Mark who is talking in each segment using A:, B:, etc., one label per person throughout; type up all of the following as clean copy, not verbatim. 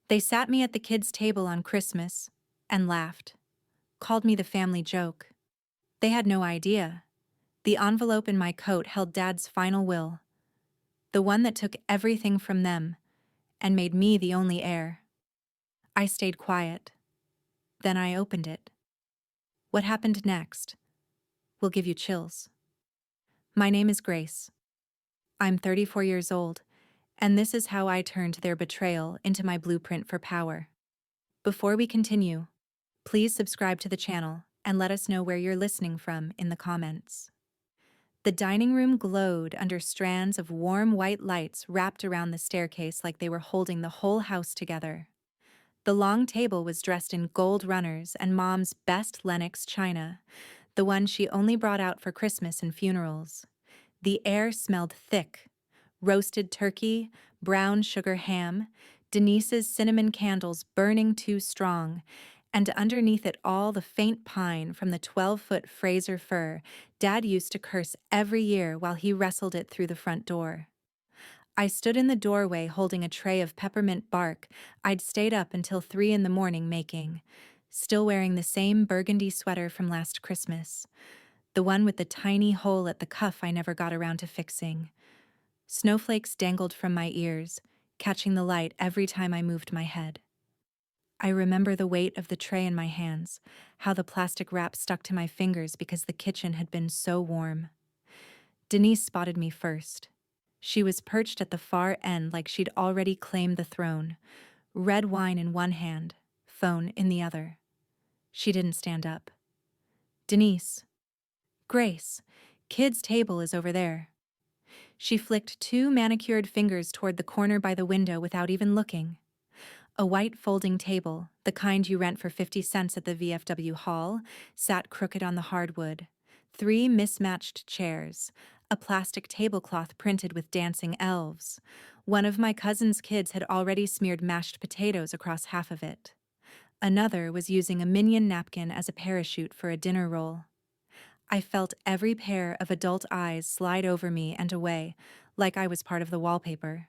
A: They sat me at the kids' table on Christmas and laughed, called me the family joke. They had no idea. The envelope in my coat held Dad's final will, the one that took everything from them and made me the only heir. I stayed quiet. Then I opened it. What happened next will give you chills. My name is Grace. I'm 34 years old, and this is how I turned their betrayal into my blueprint for power. Before we continue, please subscribe to the channel and let us know where you're listening from in the comments. The dining room glowed under strands of warm white lights wrapped around the staircase like they were holding the whole house together. The long table was dressed in gold runners and Mom's best Lenox china, the one she only brought out for Christmas and funerals. The air smelled thick: roasted turkey, brown sugar ham, Denise's cinnamon candles burning too strong, and underneath it all the faint pine from the 12-foot Fraser fir Dad used to curse every year while he wrestled it through the front door. I stood in the doorway holding a tray of peppermint bark I'd stayed up until 3 in the morning making, still wearing the same burgundy sweater from last Christmas, the one with the tiny hole at the cuff I never got around to fixing. Snowflakes dangled from my ears, catching the light every time I moved my head. I remember the weight of the tray in my hands, how the plastic wrap stuck to my fingers because the kitchen had been so warm. Denise spotted me first. She was perched at the far end like she'd already claimed the throne, red wine in one hand, phone in the other. She didn't stand up. Denise. Grace. Kid's table is over there. She flicked 2 manicured fingers toward the corner by the window without even looking. A white folding table, the kind you rent for 50 cents at the VFW hall, sat crooked on the hardwood. 3 mismatched chairs, a plastic tablecloth printed with dancing elves. One of my cousin's kids had already smeared mashed potatoes across half of it. Another was using a minion napkin as a parachute for a dinner roll. I felt every pair of adult eyes slide over me and away, like I was part of the wallpaper.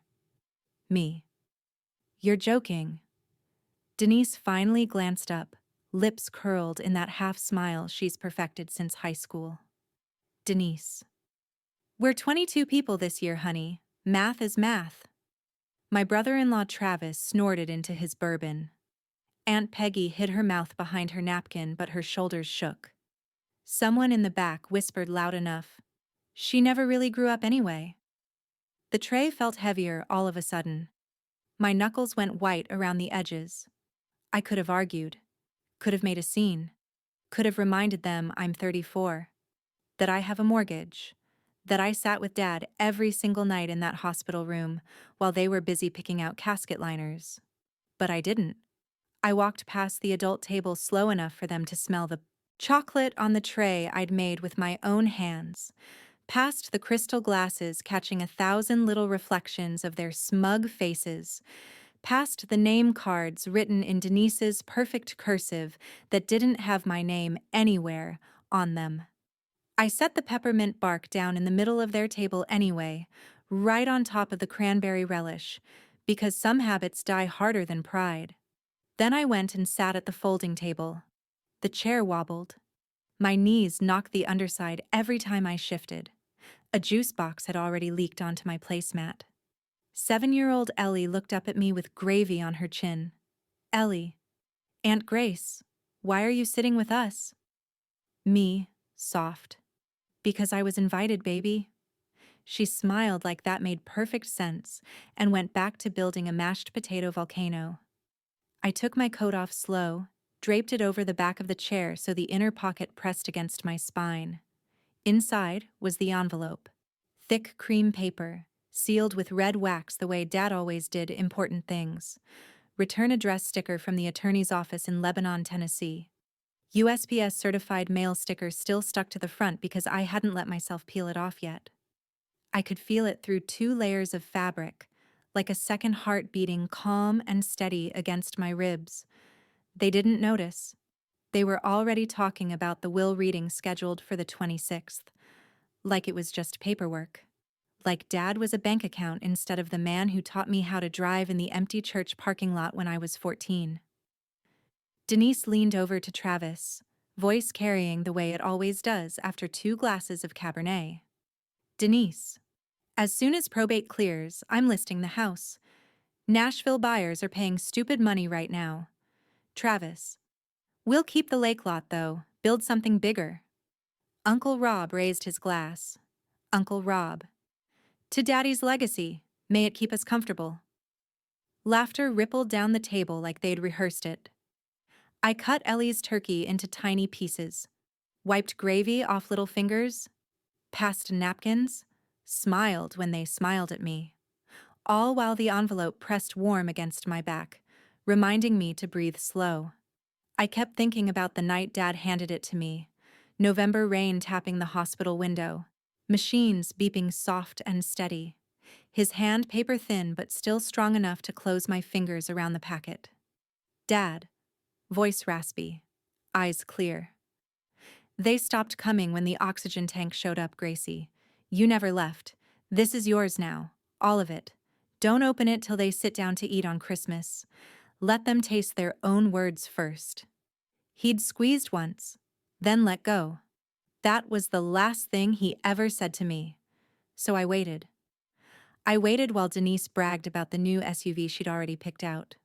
A: Me. You're joking. Denise finally glanced up, lips curled in that half-smile she's perfected since high school. Denise. We're 22 people this year, honey. Math is math. My brother-in-law Travis snorted into his bourbon. Aunt Peggy hid her mouth behind her napkin, but her shoulders shook. Someone in the back whispered loud enough, "She never really grew up anyway." The tray felt heavier all of a sudden. My knuckles went white around the edges. I could have argued, could have made a scene, could have reminded them I'm 34, that I have a mortgage, that I sat with Dad every single night in that hospital room while they were busy picking out casket liners. But I didn't. I walked past the adult table slow enough for them to smell the chocolate on the tray I'd made with my own hands, past the crystal glasses catching 1,000 little reflections of their smug faces, past the name cards written in Denise's perfect cursive that didn't have my name anywhere on them. I set the peppermint bark down in the middle of their table anyway, right on top of the cranberry relish, because some habits die harder than pride. Then I went and sat at the folding table. The chair wobbled. My knees knocked the underside every time I shifted. A juice box had already leaked onto my placemat. 7-year-old Ellie looked up at me with gravy on her chin. Ellie. Aunt Grace, why are you sitting with us? Me, soft. Because I was invited, baby. She smiled like that made perfect sense and went back to building a mashed potato volcano. I took my coat off slow, draped it over the back of the chair so the inner pocket pressed against my spine. Inside was the envelope. Thick cream paper, sealed with red wax the way Dad always did important things. Return address sticker from the attorney's office in Lebanon, Tennessee. USPS certified mail sticker still stuck to the front because I hadn't let myself peel it off yet. I could feel it through 2 layers of fabric, like a second heart beating calm and steady against my ribs. They didn't notice. They were already talking about the will reading scheduled for the 26th, like it was just paperwork. like Dad was a bank account instead of the man who taught me how to drive in the empty church parking lot when I was 14. Denise leaned over to Travis, voice carrying the way it always does after 2 glasses of Cabernet. Denise, as soon as probate clears, I'm listing the house. Nashville buyers are paying stupid money right now. Travis, we'll keep the lake lot though, build something bigger. Uncle Rob raised his glass. Uncle Rob. To Daddy's legacy, may it keep us comfortable. Laughter rippled down the table like they'd rehearsed it. I cut Ellie's turkey into tiny pieces, wiped gravy off little fingers, passed napkins, smiled when they smiled at me, all while the envelope pressed warm against my back, reminding me to breathe slow. I kept thinking about the night Dad handed it to me, November rain tapping the hospital window, machines beeping soft and steady, his hand paper thin but still strong enough to close my fingers around the packet. Dad, voice raspy, eyes clear. They stopped coming when the oxygen tank showed up, Gracie. You never left. This is yours now, all of it. Don't open it till they sit down to eat on Christmas. Let them taste their own words first. He'd squeezed once, then let go. That was the last thing he ever said to me. So I waited. I waited while Denise bragged about the new SUV she'd already picked out.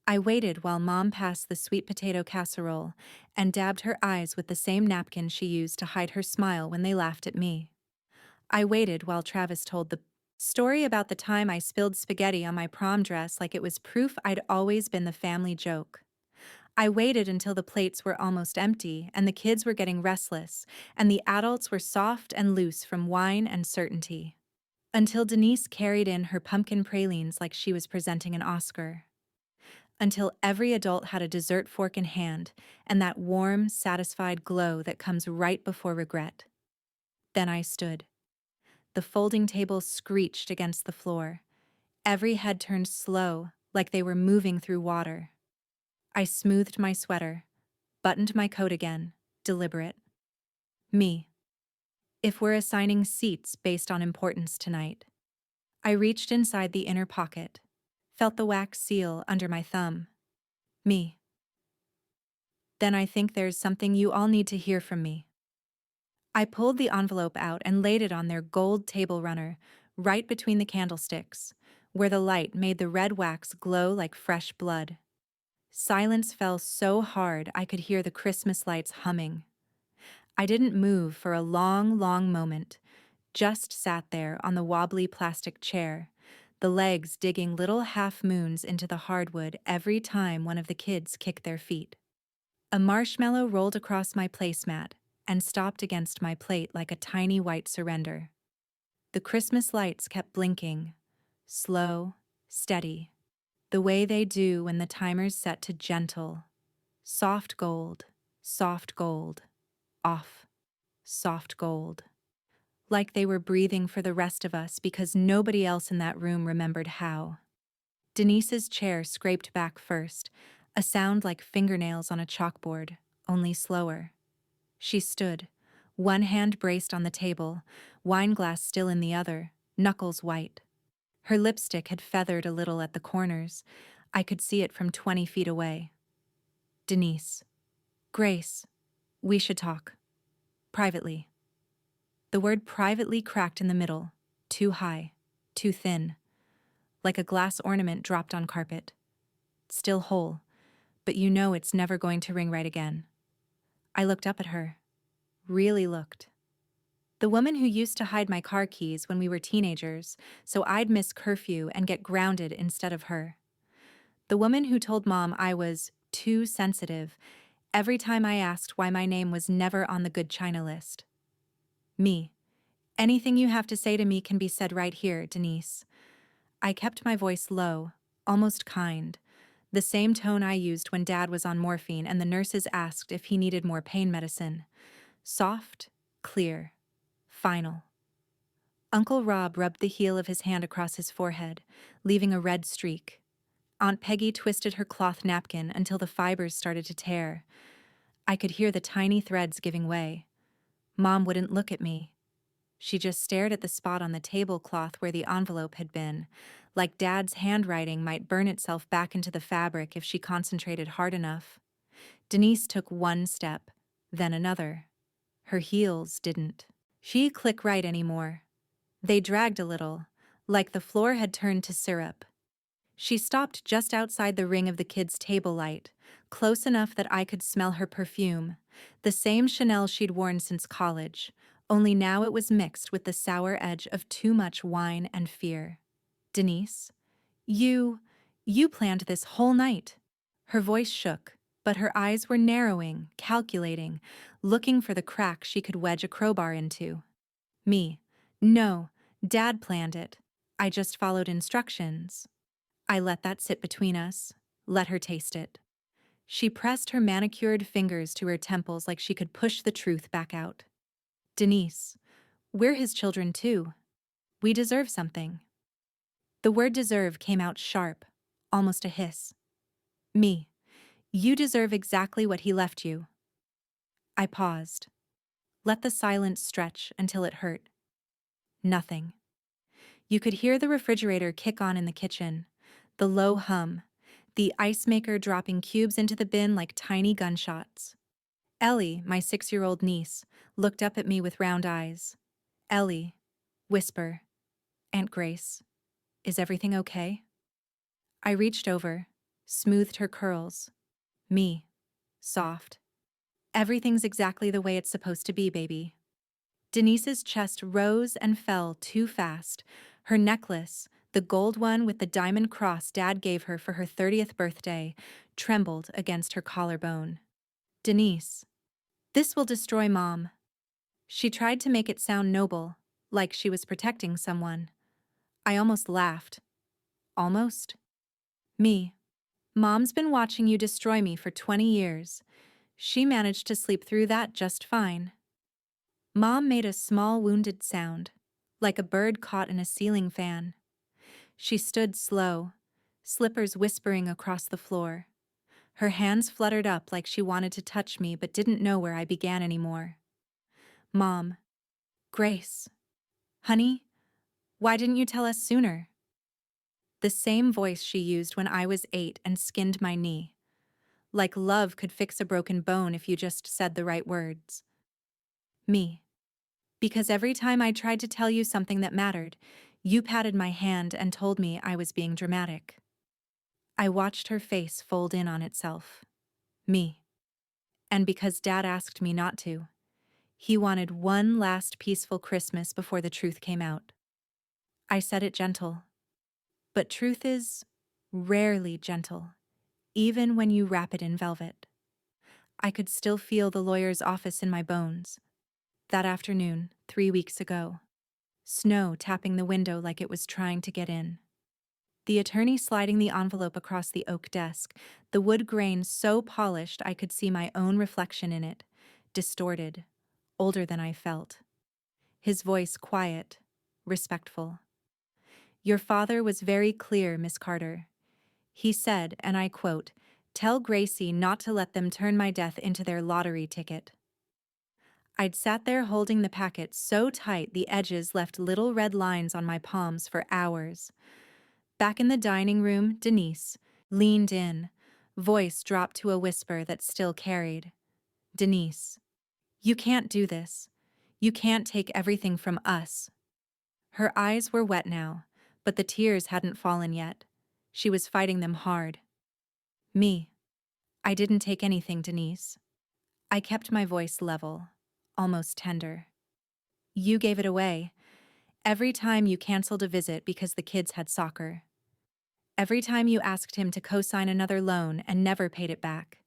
A: I waited while Mom passed the sweet potato casserole and dabbed her eyes with the same napkin she used to hide her smile when they laughed at me. I waited while Travis told the story about the time I spilled spaghetti on my prom dress like it was proof I'd always been the family joke. I waited until the plates were almost empty and the kids were getting restless and the adults were soft and loose from wine and certainty. Until Denise carried in her pumpkin pralines like she was presenting an Oscar. Until every adult had a dessert fork in hand and that warm, satisfied glow that comes right before regret. Then I stood. The folding table screeched against the floor. Every head turned slow, like they were moving through water. I smoothed my sweater, buttoned my coat again, deliberate. Me. If we're assigning seats based on importance tonight. I reached inside the inner pocket, felt the wax seal under my thumb. Me. Then I think there's something you all need to hear from me. I pulled the envelope out and laid it on their gold table runner, right between the candlesticks, where the light made the red wax glow like fresh blood. Silence fell so hard I could hear the Christmas lights humming. I didn't move for a long, long moment, just sat there on the wobbly plastic chair, the legs digging little half-moons into the hardwood every time one of the kids kicked their feet. A marshmallow rolled across my placemat and stopped against my plate like a tiny white surrender. The Christmas lights kept blinking, slow, steady, the way they do when the timer's set to gentle, soft gold, off, soft gold. Like they were breathing for the rest of us because nobody else in that room remembered how. Denise's chair scraped back first, a sound like fingernails on a chalkboard, only slower. She stood, one hand braced on the table, wineglass still in the other, knuckles white. Her lipstick had feathered a little at the corners. I could see it from 20 feet away. Denise. Grace. We should talk. Privately. The word privately cracked in the middle, too high, too thin, like a glass ornament dropped on carpet. Still whole, but you know it's never going to ring right again. I looked up at her. Really looked. The woman who used to hide my car keys when we were teenagers, so I'd miss curfew and get grounded instead of her. The woman who told Mom I was too sensitive every time I asked why my name was never on the good china list. Me. Anything you have to say to me can be said right here, Denise. I kept my voice low, almost kind, the same tone I used when Dad was on morphine and the nurses asked if he needed more pain medicine. Soft, clear, final. Uncle Rob rubbed the heel of his hand across his forehead, leaving a red streak. Aunt Peggy twisted her cloth napkin until the fibers started to tear. I could hear the tiny threads giving way. Mom wouldn't look at me. She just stared at the spot on the tablecloth where the envelope had been, like Dad's handwriting might burn itself back into the fabric if she concentrated hard enough. Denise took one step, then another. Her heels didn't. She click right anymore. They dragged a little, like the floor had turned to syrup. She stopped just outside the ring of the kids' table light, close enough that I could smell her perfume, the same Chanel she'd worn since college, only now it was mixed with the sour edge of too much wine and fear. Denise, you planned this whole night. Her voice shook, but her eyes were narrowing, calculating, looking for the crack she could wedge a crowbar into. Me, no, Dad planned it. I just followed instructions. I let that sit between us, let her taste it. She pressed her manicured fingers to her temples like she could push the truth back out. Denise, we're his children too. We deserve something. The word deserve came out sharp, almost a hiss. Me, you deserve exactly what he left you. I paused. Let the silence stretch until it hurt. Nothing. You could hear the refrigerator kick on in the kitchen, the low hum, the ice maker dropping cubes into the bin like tiny gunshots. Ellie, my 6-year-old niece, looked up at me with round eyes. Ellie, whisper, Aunt Grace, is everything okay? I reached over, smoothed her curls. Me, soft. Everything's exactly the way it's supposed to be, baby. Denise's chest rose and fell too fast. Her necklace, the gold one with the diamond cross Dad gave her for her 30th birthday, trembled against her collarbone. Denise, this will destroy Mom. She tried to make it sound noble, like she was protecting someone. I almost laughed. Almost? Me. Mom's been watching you destroy me for 20 years. She managed to sleep through that just fine. Mom made a small wounded sound, like a bird caught in a ceiling fan. She stood slow, slippers whispering across the floor. Her hands fluttered up like she wanted to touch me but didn't know where I began anymore. Mom. Grace. Honey, why didn't you tell us sooner? The same voice she used when I was 8 and skinned my knee. Like love could fix a broken bone if you just said the right words. Me. Because every time I tried to tell you something that mattered, you patted my hand and told me I was being dramatic. I watched her face fold in on itself. Me. And because Dad asked me not to. He wanted one last peaceful Christmas before the truth came out. I said it gentle. But truth is rarely gentle, even when you wrap it in velvet. I could still feel the lawyer's office in my bones. That afternoon, 3 weeks ago. Snow tapping the window like it was trying to get in. The attorney sliding the envelope across the oak desk, the wood grain so polished I could see my own reflection in it, distorted, older than I felt. His voice quiet, respectful. Your father was very clear, Miss Carter. He said, and I quote, "Tell Gracie not to let them turn my death into their lottery ticket." I'd sat there holding the packet so tight the edges left little red lines on my palms for hours. Back in the dining room, Denise leaned in, voice dropped to a whisper that still carried. Denise, you can't do this. You can't take everything from us. Her eyes were wet now, but the tears hadn't fallen yet. She was fighting them hard. Me. I didn't take anything, Denise. I kept my voice level, almost tender. You gave it away. Every time you canceled a visit because the kids had soccer. Every time you asked him to co-sign another loan and never paid it back.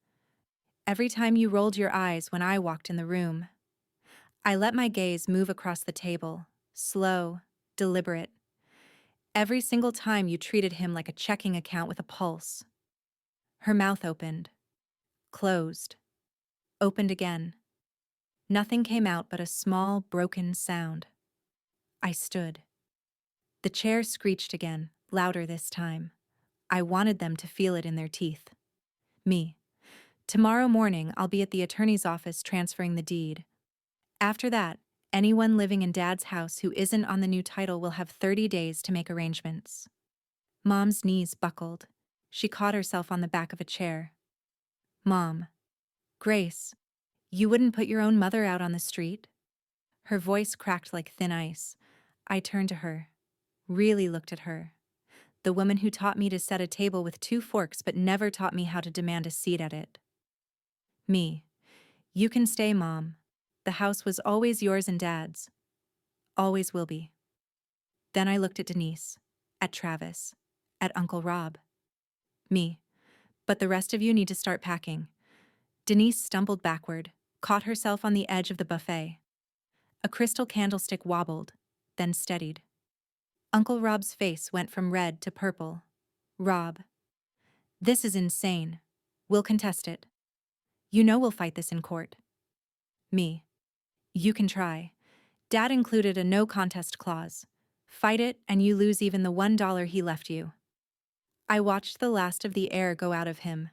A: Every time you rolled your eyes when I walked in the room. I let my gaze move across the table, slow, deliberate. Every single time you treated him like a checking account with a pulse. Her mouth opened, closed, opened again. Nothing came out but a small, broken sound. I stood. The chair screeched again, louder this time. I wanted them to feel it in their teeth. Me. Tomorrow morning, I'll be at the attorney's office transferring the deed. After that, Anyone living in Dad's house who isn't on the new title will have 30 days to make arrangements. Mom's knees buckled. She caught herself on the back of a chair. Mom. Grace. You wouldn't put your own mother out on the street? Her voice cracked like thin ice. I turned to her. Really looked at her. The woman who taught me to set a table with 2 forks but never taught me how to demand a seat at it. Me. You can stay, Mom. The house was always yours and Dad's. Always will be. Then I looked at Denise, at Travis, at Uncle Rob. Me. But the rest of you need to start packing. Denise stumbled backward, caught herself on the edge of the buffet. A crystal candlestick wobbled, then steadied. Uncle Rob's face went from red to purple. Rob. This is insane. We'll contest it. You know we'll fight this in court. Me. You can try. Dad included a no contest clause. Fight it and you lose even the $1 he left you. I watched the last of the air go out of him.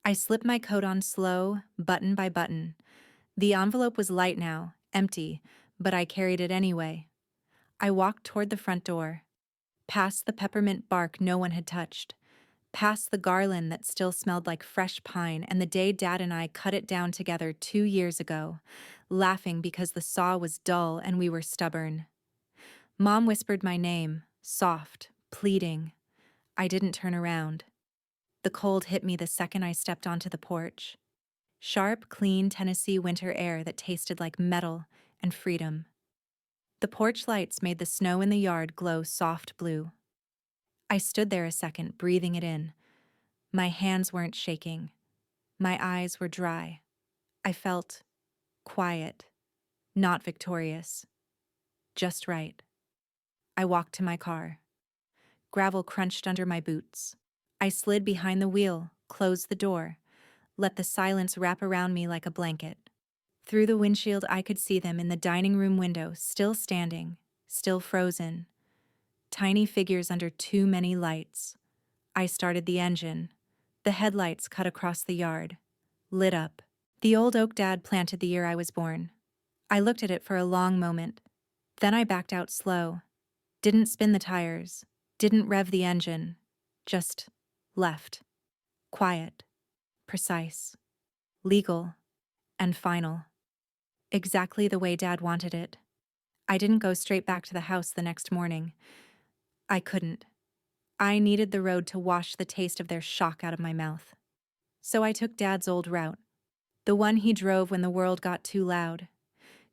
A: I slipped my coat on slow, button by button. The envelope was light now, empty, but I carried it anyway. I walked toward the front door, past the peppermint bark no one had touched, past the garland that still smelled like fresh pine and the day Dad and I cut it down together 2 years ago, laughing because the saw was dull and we were stubborn. Mom whispered my name, soft, pleading. I didn't turn around. The cold hit me the second I stepped onto the porch. Sharp, clean Tennessee winter air that tasted like metal and freedom. The porch lights made the snow in the yard glow soft blue. I stood there a second, breathing it in. My hands weren't shaking. My eyes were dry. I felt quiet, not victorious. Just right. I walked to my car. Gravel crunched under my boots. I slid behind the wheel, closed the door, let the silence wrap around me like a blanket. Through the windshield I could see them in the dining room window, still standing, still frozen. Tiny figures under too many lights. I started the engine. The headlights cut across the yard. Lit up. The old oak Dad planted the year I was born. I looked at it for a long moment. Then I backed out slow. Didn't spin the tires. Didn't rev the engine. Just left. Quiet. Precise. Legal. And final. Exactly the way Dad wanted it. I didn't go straight back to the house the next morning. I couldn't. I needed the road to wash the taste of their shock out of my mouth. So I took Dad's old route. The one he drove when the world got too loud.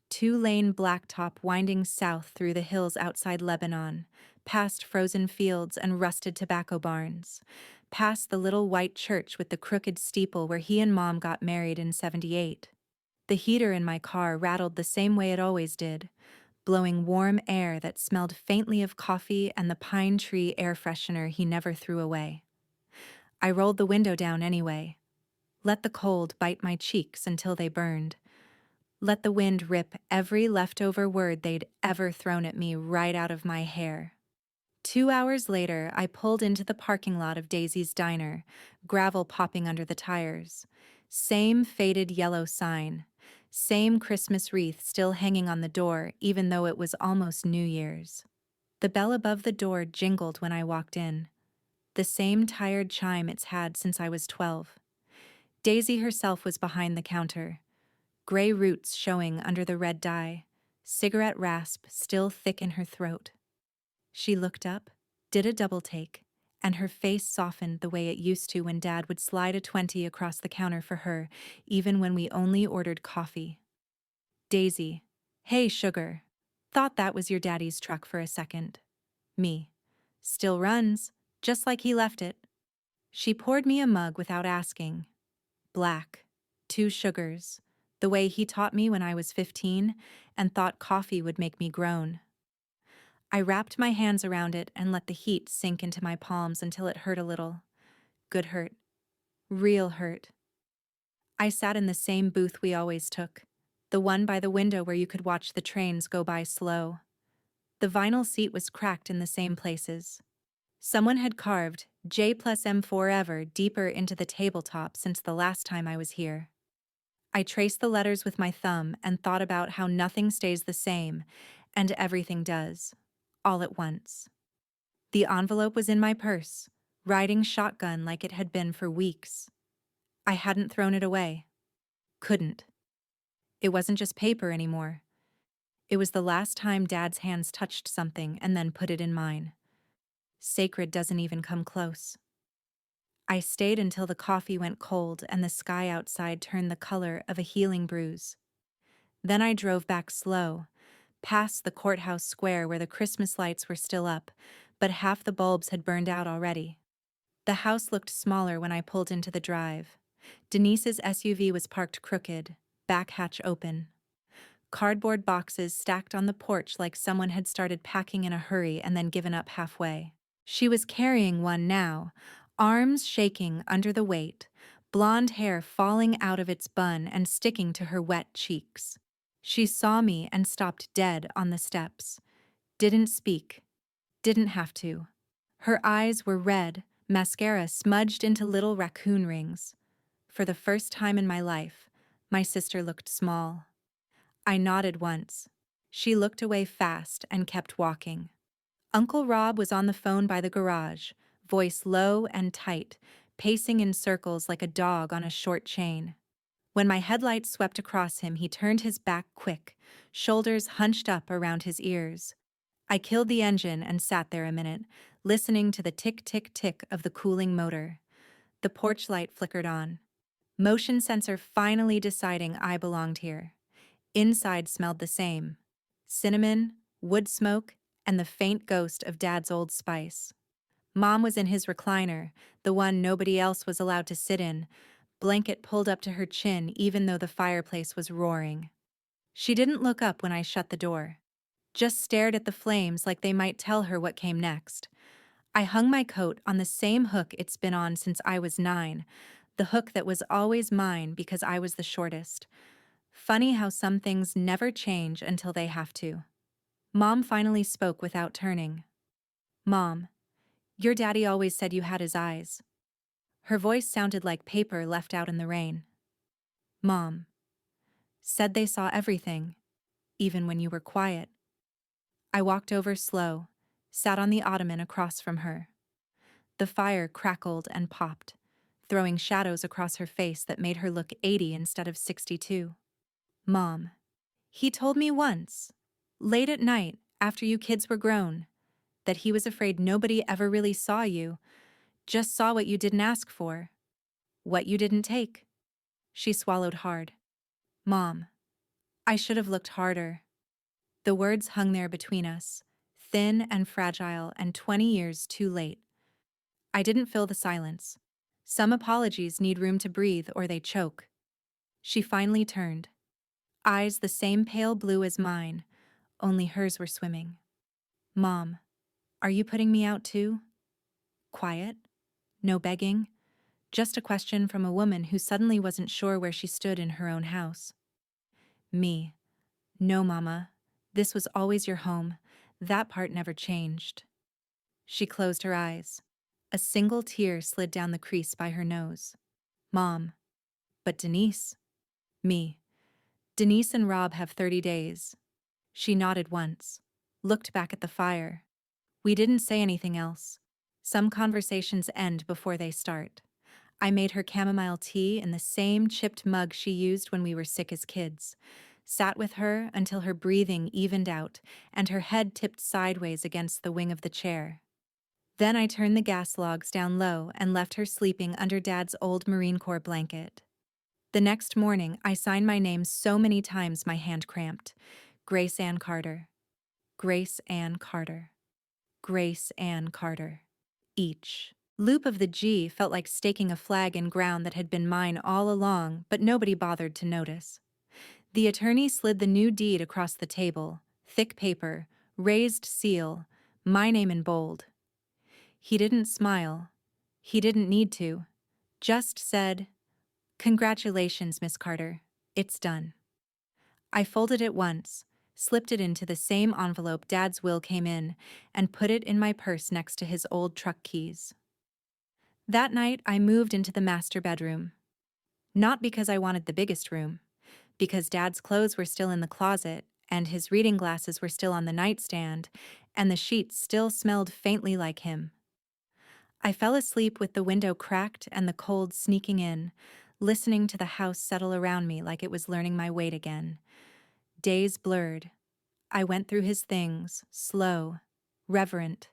A: 2-lane blacktop winding south through the hills outside Lebanon, past frozen fields and rusted tobacco barns, past the little white church with the crooked steeple where he and Mom got married in '78. The heater in my car rattled the same way it always did, blowing warm air that smelled faintly of coffee and the pine tree air freshener he never threw away. I rolled the window down anyway. Let the cold bite my cheeks until they burned. Let the wind rip every leftover word they'd ever thrown at me right out of my hair. 2 hours later, I pulled into the parking lot of Daisy's Diner, gravel popping under the tires. Same faded yellow sign. Same Christmas wreath still hanging on the door, even though it was almost New Year's. The bell above the door jingled when I walked in. The same tired chime it's had since I was 12. Daisy herself was behind the counter. Gray roots showing under the red dye, cigarette rasp still thick in her throat. She looked up, did a double take, and her face softened the way it used to when Dad would slide a 20 across the counter for her, even when we only ordered coffee. Daisy. Hey, sugar. Thought that was your daddy's truck for a second. Me. Still runs, just like he left it. She poured me a mug without asking. Black. 2 sugars. The way he taught me when I was 15 and thought coffee would make me groan. I wrapped my hands around it and let the heat sink into my palms until it hurt a little. Good hurt. Real hurt. I sat in the same booth we always took, the one by the window where you could watch the trains go by slow. The vinyl seat was cracked in the same places. Someone had carved J+M forever deeper into the tabletop since the last time I was here. I traced the letters with my thumb and thought about how nothing stays the same, and everything does, all at once. The envelope was in my purse, riding shotgun like it had been for weeks. I hadn't thrown it away. Couldn't. It wasn't just paper anymore. It was the last time Dad's hands touched something and then put it in mine. Sacred doesn't even come close. I stayed until the coffee went cold and the sky outside turned the color of a healing bruise. Then I drove back slow, past the courthouse square where the Christmas lights were still up, but half the bulbs had burned out already. The house looked smaller when I pulled into the drive. Denise's SUV was parked crooked, back hatch open. Cardboard boxes stacked on the porch like someone had started packing in a hurry and then given up halfway. She was carrying one now, arms shaking under the weight, blonde hair falling out of its bun and sticking to her wet cheeks. She saw me and stopped dead on the steps. Didn't speak. Didn't have to. Her eyes were red, mascara smudged into little raccoon rings. For the first time in my life, my sister looked small. I nodded once. She looked away fast and kept walking. Uncle Rob was on the phone by the garage, voice low and tight, pacing in circles like a dog on a short chain. When my headlights swept across him, he turned his back quick, shoulders hunched up around his ears. I killed the engine and sat there a minute, listening to the tick-tick-tick of the cooling motor. The porch light flickered on. Motion sensor finally deciding I belonged here. Inside smelled the same. Cinnamon, wood smoke, and the faint ghost of Dad's Old Spice. Mom was in his recliner, the one nobody else was allowed to sit in, blanket pulled up to her chin even though the fireplace was roaring. She didn't look up when I shut the door. Just stared at the flames like they might tell her what came next. I hung my coat on the same hook it's been on since I was 9, the hook that was always mine because I was the shortest. Funny how some things never change until they have to. Mom finally spoke without turning. Mom, your daddy always said you had his eyes. Her voice sounded like paper left out in the rain. Mom, said they saw everything, even when you were quiet. I walked over slow, sat on the ottoman across from her. The fire crackled and popped, throwing shadows across her face that made her look 80 instead of 62. Mom, he told me once, late at night, after you kids were grown, that he was afraid nobody ever really saw you, just saw what you didn't ask for, what you didn't take. She swallowed hard. Mom, I should have looked harder. The words hung there between us, thin and fragile and 20 years too late. I didn't fill the silence. Some apologies need room to breathe or they choke. She finally turned. Eyes the same pale blue as mine, only hers were swimming. Mom, are you putting me out too? Quiet? No begging? Just a question from a woman who suddenly wasn't sure where she stood in her own house. Me. No, Mama. This was always your home. That part never changed. She closed her eyes. A single tear slid down the crease by her nose. Mom. But Denise. Me. Denise and Rob have 30 days. She nodded once, looked back at the fire. We didn't say anything else. Some conversations end before they start. I made her chamomile tea in the same chipped mug she used when we were sick as kids. Sat with her until her breathing evened out and her head tipped sideways against the wing of the chair. Then I turned the gas logs down low and left her sleeping under Dad's old Marine Corps blanket. The next morning, I signed my name so many times my hand cramped. Grace Ann Carter. Grace Ann Carter. Grace Ann Carter. Each loop of the G felt like staking a flag in ground that had been mine all along, but nobody bothered to notice. The attorney slid the new deed across the table, thick paper, raised seal, my name in bold. He didn't smile. He didn't need to. Just said, "Congratulations, Miss Carter. It's done." I folded it once, slipped it into the same envelope Dad's will came in, and put it in my purse next to his old truck keys. That night, I moved into the master bedroom. Not because I wanted the biggest room. because Dad's clothes were still in the closet, and his reading glasses were still on the nightstand, and the sheets still smelled faintly like him. I fell asleep with the window cracked and the cold sneaking in, listening to the house settle around me like it was learning my weight again. Days blurred. I went through his things, slow, reverent.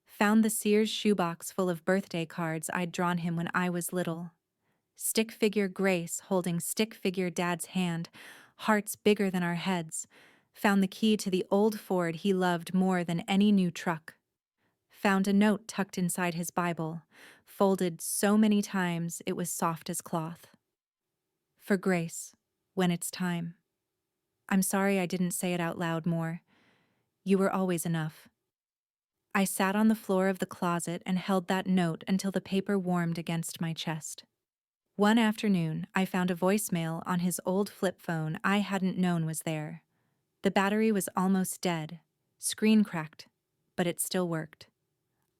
A: Found the Sears shoebox full of birthday cards I'd drawn him when I was little. Stick figure Grace holding stick figure Dad's hand, hearts bigger than our heads. Found the key to the old Ford he loved more than any new truck. Found a note tucked inside his Bible, folded so many times it was soft as cloth. For Grace, when it's time. I'm sorry I didn't say it out loud more. You were always enough. I sat on the floor of the closet and held that note until the paper warmed against my chest. One afternoon, I found a voicemail on his old flip phone I hadn't known was there. The battery was almost dead, screen cracked, but it still worked.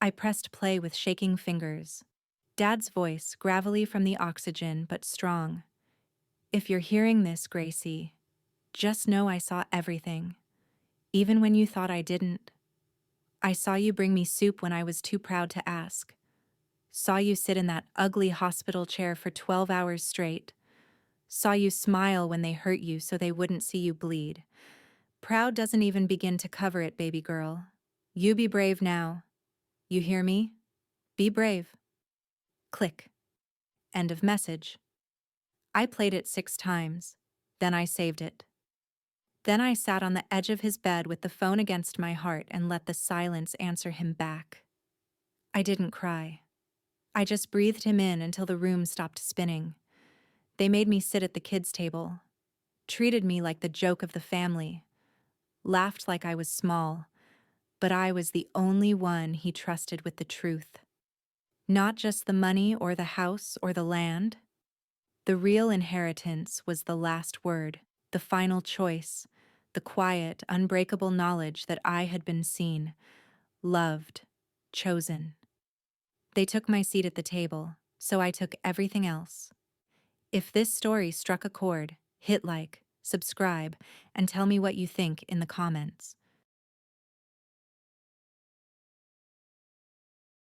A: I pressed play with shaking fingers. Dad's voice, gravelly from the oxygen but strong. If you're hearing this, Gracie, just know I saw everything. Even when you thought I didn't. I saw you bring me soup when I was too proud to ask. Saw you sit in that ugly hospital chair for 12 hours straight. Saw you smile when they hurt you so they wouldn't see you bleed. Proud doesn't even begin to cover it, baby girl. You be brave now. You hear me? Be brave. Click. End of message. I played it 6 times. Then I saved it. Then I sat on the edge of his bed with the phone against my heart and let the silence answer him back. I didn't cry. I just breathed him in until the room stopped spinning. They made me sit at the kids' table, treated me like the joke of the family, laughed like I was small, but I was the only one he trusted with the truth. Not just the money or the house or the land. The real inheritance was the last word, the final choice, the quiet, unbreakable knowledge that I had been seen, loved, chosen. They took my seat at the table, so I took everything else. If this story struck a chord, hit like, subscribe, and tell me what you think in the comments.